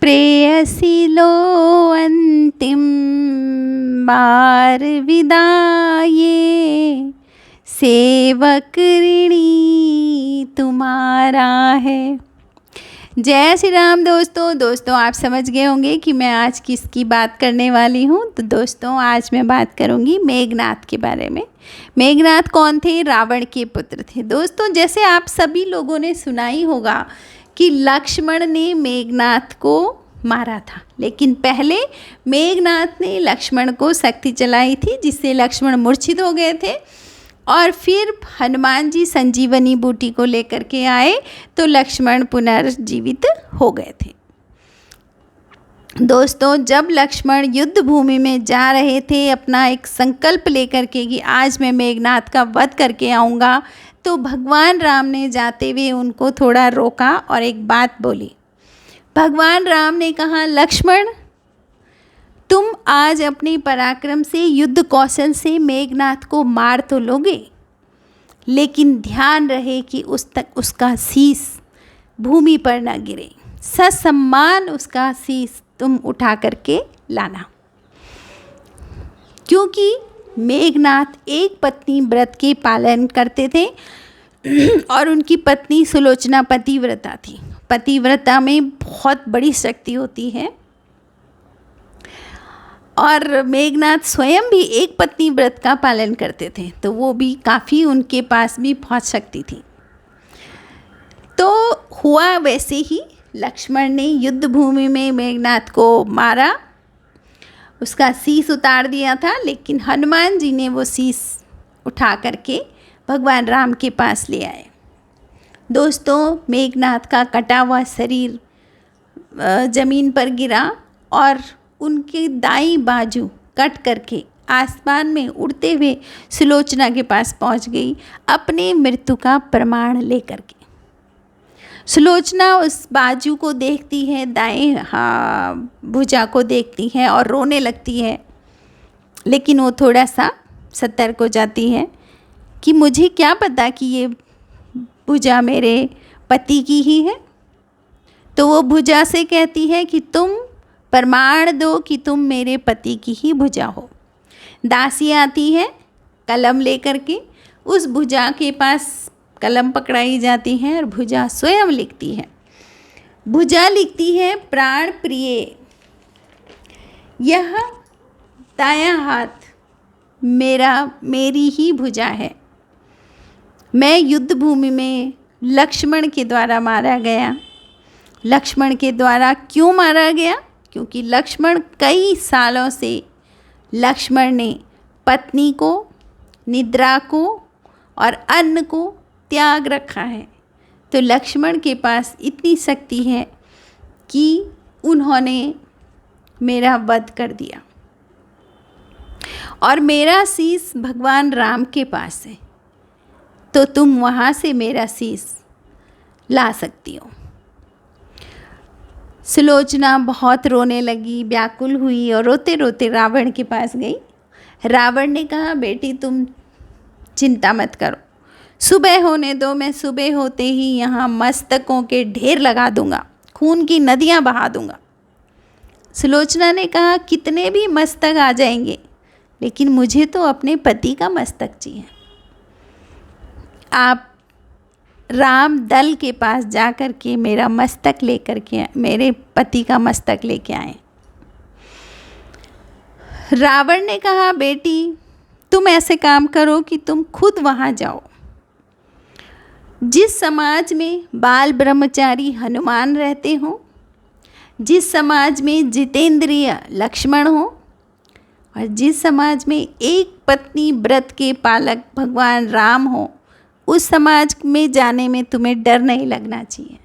प्रेयसी लो अंतिम बार विदाई, सेवक ऋणी तुम्हारा है। जय श्री राम दोस्तों आप समझ गए होंगे कि मैं आज किसकी बात करने वाली हूँ। तो दोस्तों आज मैं बात करूँगी मेघनाद के बारे में। मेघनाद कौन थे? रावण के पुत्र थे। दोस्तों जैसे आप सभी लोगों ने सुना ही होगा कि लक्ष्मण ने मेघनाद को मारा था, लेकिन पहले मेघनाद ने लक्ष्मण को शक्ति चलाई थी जिससे लक्ष्मण मूर्छित हो गए थे, और फिर हनुमान जी संजीवनी बूटी को लेकर के आए तो लक्ष्मण पुनर्जीवित हो गए थे। दोस्तों जब लक्ष्मण युद्ध भूमि में जा रहे थे अपना एक संकल्प लेकर के कि आज मैं मेघनाद का वध करके आऊँगा, तो भगवान राम ने जाते हुए उनको थोड़ा रोका और एक बात बोली। भगवान राम ने कहा, लक्ष्मण तुम आज अपने पराक्रम से, युद्ध कौशल से मेघनाद को मार तो लोगे, लेकिन ध्यान रहे कि उसका शीश भूमि पर न गिरे। ससम्मान उसका शीश तुम उठा करके लाना, क्योंकि मेघनाद एक पत्नी व्रत के पालन करते थे और उनकी पत्नी सुलोचना पतिव्रता थी। पतिव्रता में बहुत बड़ी शक्ति होती है, और मेघनाद स्वयं भी एक पत्नी व्रत का पालन करते थे, तो वो भी काफ़ी, उनके पास भी बहुत शक्ति थी। तो हुआ वैसे ही, लक्ष्मण ने युद्ध भूमि में मेघनाद को मारा, उसका शीश उतार दिया था, लेकिन हनुमान जी ने वो शीश उठा करके भगवान राम के पास ले आए। दोस्तों मेघनाद का कटा हुआ शरीर ज़मीन पर गिरा और उनकी दाईं बाजू कट करके आसमान में उड़ते हुए सुलोचना के पास पहुंच गई, अपने मृत्यु का प्रमाण लेकर के। सुलोचना उस बाजू को देखती है, दाएं भुजा को देखती है और रोने लगती है, लेकिन वो थोड़ा सा सतर्क हो जाती है कि मुझे क्या पता कि ये भुजा मेरे पति की ही है। तो वो भुजा से कहती है कि तुम प्रमाण दो कि तुम मेरे पति की ही भुजा हो। दासी आती है कलम लेकर के, उस भुजा के पास कलम पकड़ाई जाती है और भुजा स्वयं लिखती है। भुजा लिखती है, प्राण प्रिय, यह दायां हाथ मेरी ही भुजा है। मैं युद्ध भूमि में लक्ष्मण के द्वारा मारा गया। लक्ष्मण के द्वारा क्यों मारा गया? क्योंकि लक्ष्मण कई सालों से लक्ष्मण ने पत्नी को, निद्रा को और अन्न को त्याग रखा है। तो लक्ष्मण के पास इतनी शक्ति है कि उन्होंने मेरा वध कर दिया, और मेरा शीश भगवान राम के पास है, तो तुम वहाँ से मेरा शीश ला सकती हो। सुलोचना बहुत रोने लगी, व्याकुल हुई और रोते रोते रावण के पास गई। रावण ने कहा, बेटी तुम चिंता मत करो, सुबह होने दो, मैं सुबह होते ही यहाँ मस्तकों के ढेर लगा दूंगा, खून की नदियाँ बहा दूंगा। सुलोचना ने कहा, कितने भी मस्तक आ जाएंगे, लेकिन मुझे तो अपने पति का मस्तक चाहिए। आप राम दल के पास जा कर के मेरा मस्तक लेकर के, मेरे पति का मस्तक लेके आए। रावण ने कहा, बेटी तुम ऐसे काम करो कि तुम खुद वहाँ जाओ। जिस समाज में बाल ब्रह्मचारी हनुमान रहते हों, जिस समाज में जितेंद्रिय लक्ष्मण हो, और जिस समाज में एक पत्नी व्रत के पालक भगवान राम हो, उस समाज में जाने में तुम्हें डर नहीं लगना चाहिए।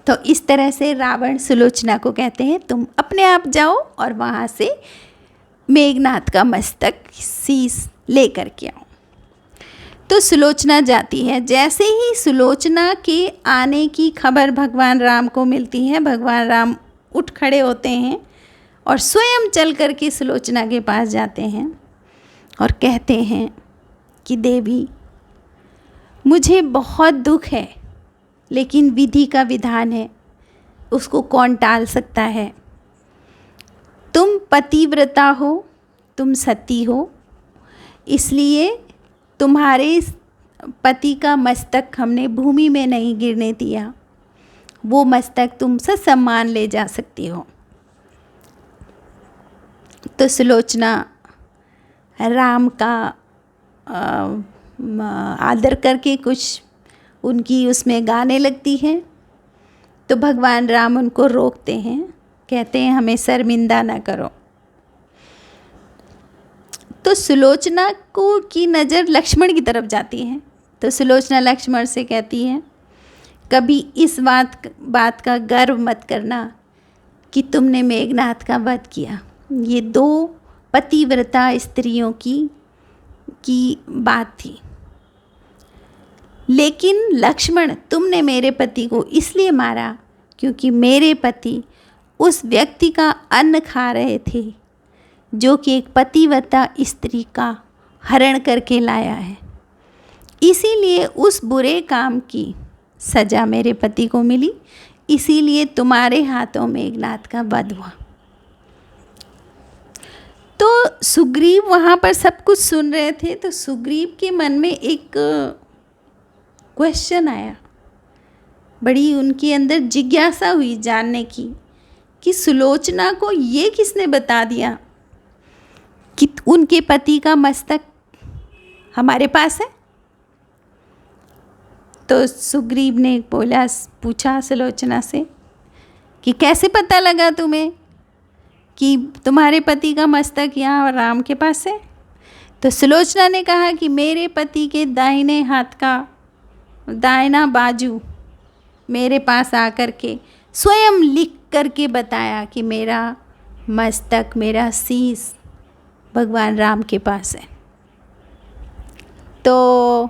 तो इस तरह से रावण सुलोचना को कहते हैं, तुम अपने आप जाओ और वहाँ से मेघनाद का मस्तक शीश ले कर के आओ। तो सुलोचना जाती है। जैसे ही सुलोचना के आने की खबर भगवान राम को मिलती है, भगवान राम उठ खड़े होते हैं और स्वयं चल कर के सुलोचना के पास जाते हैं और कहते हैं कि देवी मुझे बहुत दुख है, लेकिन विधि का विधान है, उसको कौन टाल सकता है। तुम पतिव्रता हो, तुम सती हो, इसलिए तुम्हारे पति का मस्तक हमने भूमि में नहीं गिरने दिया। वो मस्तक तुम ससम्मान ले जा सकती हो। तो सुलोचना राम का आदर करके कुछ उनकी उसमें गाने लगती हैं। तो भगवान राम उनको रोकते हैं, कहते हैं हमें शर्मिंदा ना करो। तो सुलोचना को की नज़र लक्ष्मण की तरफ जाती है। तो सुलोचना लक्ष्मण से कहती है, कभी इस बात का गर्व मत करना कि तुमने मेघनाद का वध किया। ये 2 पतिव्रता स्त्रियों की बात थी। लेकिन लक्ष्मण, तुमने मेरे पति को इसलिए मारा क्योंकि मेरे पति उस व्यक्ति का अन्न खा रहे थे जो कि एक पतिव्रता स्त्री का हरण करके लाया है। इसीलिए उस बुरे काम की सज़ा मेरे पति को मिली, इसीलिए तुम्हारे हाथों मेघनाद का वध हुआ। तो सुग्रीव वहाँ पर सब कुछ सुन रहे थे। तो सुग्रीव के मन में एक क्वेश्चन आया, बड़ी उनके अंदर जिज्ञासा हुई जानने की कि सुलोचना को ये किसने बता दिया कि उनके पति का मस्तक हमारे पास है। तो सुग्रीव ने पूछा सुलोचना से कि कैसे पता लगा तुम्हें कि तुम्हारे पति का मस्तक यहाँ राम के पास है। तो सुलोचना ने कहा कि मेरे पति के दाहिने हाथ का दाहिना बाजू मेरे पास आकर के स्वयं लिख करके बताया कि मेरा मस्तक, मेरा शीश भगवान राम के पास है। तो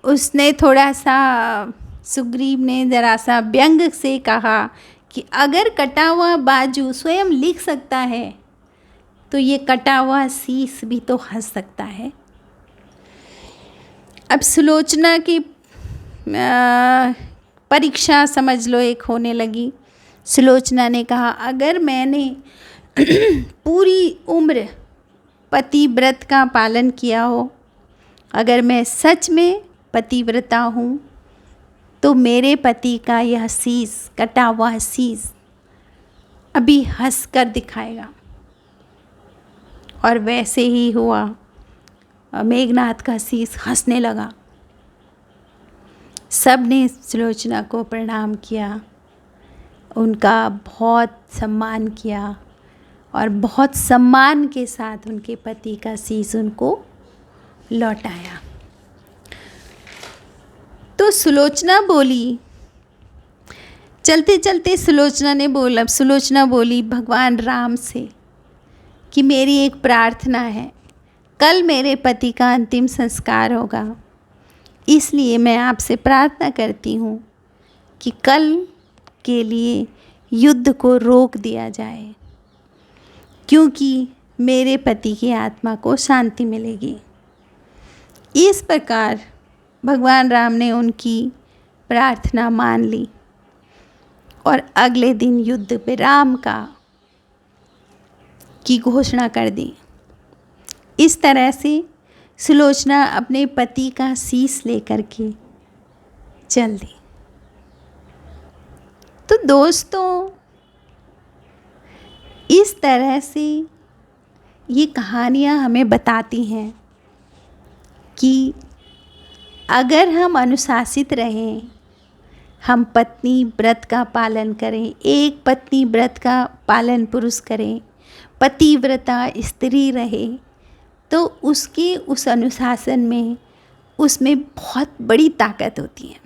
उसने थोड़ा सा, सुग्रीव ने ज़रा सा व्यंग से कहा कि अगर कटा हुआ बाजू स्वयं लिख सकता है तो ये कटा हुआ शीश भी तो हंस सकता है। अब सुलोचना की परीक्षा समझ लो एक होने लगी। सुलोचना ने कहा, अगर मैंने पूरी उम्र पतिव्रत का पालन किया हो, अगर मैं सच में पतिव्रता हूँ, तो मेरे पति का यह शीश, कटा हुआ शीश अभी हंस कर दिखाएगा। और वैसे ही हुआ, मेघनाद का शीश हंसने लगा। सब ने सुलोचना को प्रणाम किया, उनका बहुत सम्मान किया और बहुत सम्मान के साथ उनके पति का शीश उनको लौटाया। तो सुलोचना बोली, चलते चलते सुलोचना बोली भगवान राम से कि मेरी एक प्रार्थना है, कल मेरे पति का अंतिम संस्कार होगा, इसलिए मैं आपसे प्रार्थना करती हूँ कि कल के लिए युद्ध को रोक दिया जाए, क्योंकि मेरे पति की आत्मा को शांति मिलेगी। इस प्रकार भगवान राम ने उनकी प्रार्थना मान ली और अगले दिन युद्ध विराम की घोषणा कर दी। इस तरह से सुलोचना अपने पति का शीश लेकर के चल दी। तो दोस्तों, इस तरह से ये कहानियाँ हमें बताती हैं कि अगर हम अनुशासित रहें, हम पत्नी व्रत का पालन करें, एक पत्नी व्रत का पालन पुरुष करें, पतिव्रता स्त्री रहे, तो उसके उस अनुशासन में, उसमें बहुत बड़ी ताकत होती है।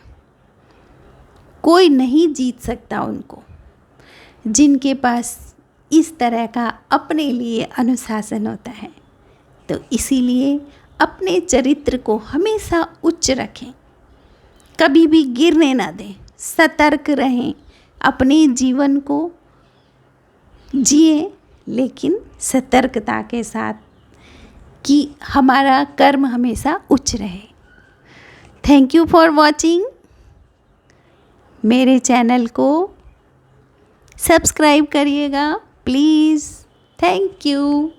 कोई नहीं जीत सकता उनको, जिनके पास इस तरह का अपने लिए अनुशासन होता है। तो इसीलिए अपने चरित्र को हमेशा उच्च रखें, कभी भी गिरने ना दें, सतर्क रहें, अपने जीवन को जिए, लेकिन सतर्कता के साथ कि हमारा कर्म हमेशा उच्च रहे। Thank you for watching. मेरे चैनल को सब्सक्राइब करिएगा प्लीज़। Thank you.